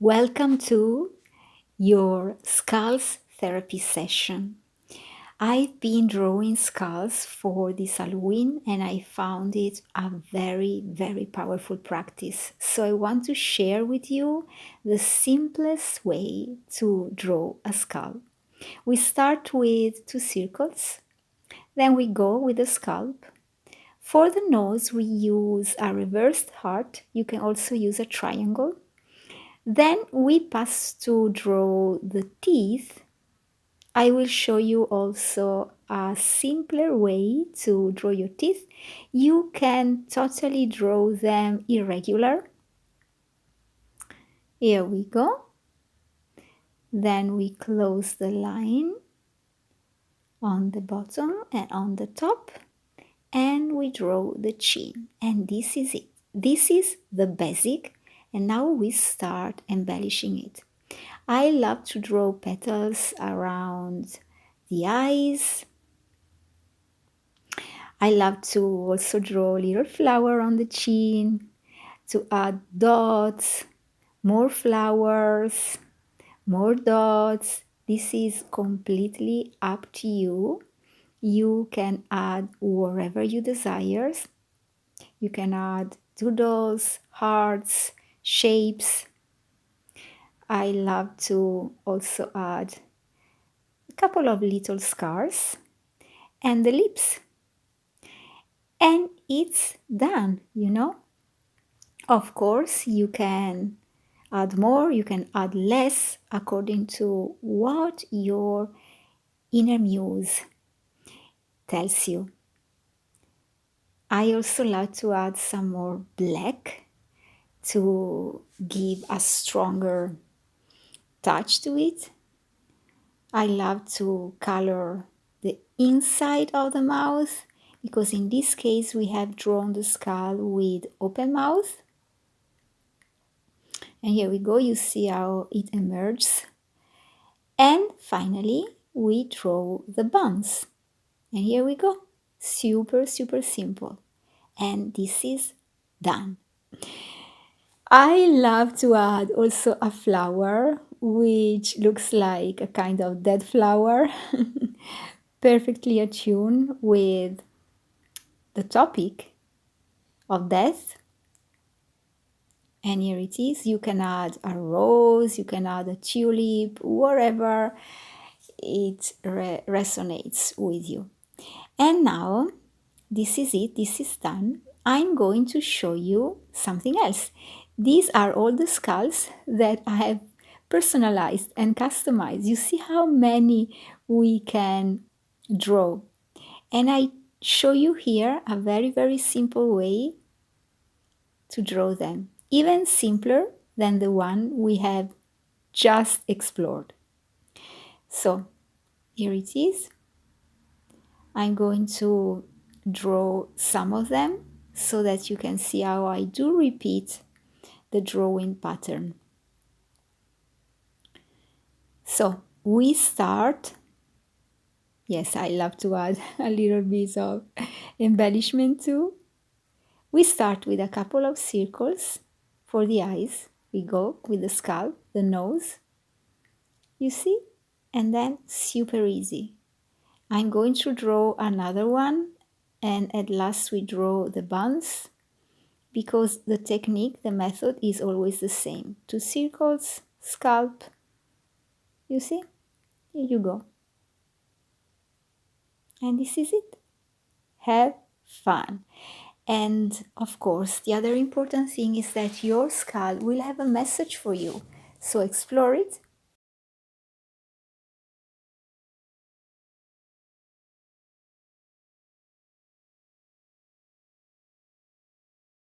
Welcome to your skulls therapy session. I've been drawing skulls for this Halloween and I found it a very, very powerful practice. So I want to share with you the simplest way to draw a skull. We start with two circles, then we go with the scalp. For the nose, we use a reversed heart. You can also use a triangle. Then we pass to draw the teeth. I will show you also a simpler way to draw your teeth. You can totally draw them irregular. Here we go. Then we close the line on the bottom and on the top. And we draw the chin. And this is it. This is the basic. And now we start embellishing it. I love to draw petals around the eyes. I love to also draw a little flower on the chin, to add dots, more flowers, more dots. This is completely up to you. You can add wherever you desire. You can add doodles, hearts, shapes. I love to also add a couple of little scars and the lips. And it's done, Of course, you can add more, you can add less according to what your inner muse tells you. I also like to add some more black to give a stronger touch to it. I love to color the inside of the mouth because in this case we have drawn the skull with open mouth. And here we go, you see how it emerges. And finally, we draw the buns. And here we go, super, super simple. And this is done. I love to add also a flower, which looks like a kind of dead flower, perfectly attuned with the topic of death. And here it is. You can add a rose, you can add a tulip, wherever it resonates with you. And now, this is it, this is done. I'm going to show you something else. These are all the skulls that I have personalized and customized. You see how many we can draw. And I show you here a very, very simple way to draw them, even simpler than the one we have just explored. So here it is. I'm going to draw some of them so that you can see how I do repeat the drawing pattern. So we start. Yes, I love to add a little bit of embellishment too. We start with a couple of circles for the eyes. We go with the skull, the nose, you see? And then super easy. I'm going to draw another one, and at last we draw the buns, because the technique, the method is always the same. Two circles, scalp, you see? Here you go. And this is it. Have fun. And of course, the other important thing is that your skull will have a message for you. So explore it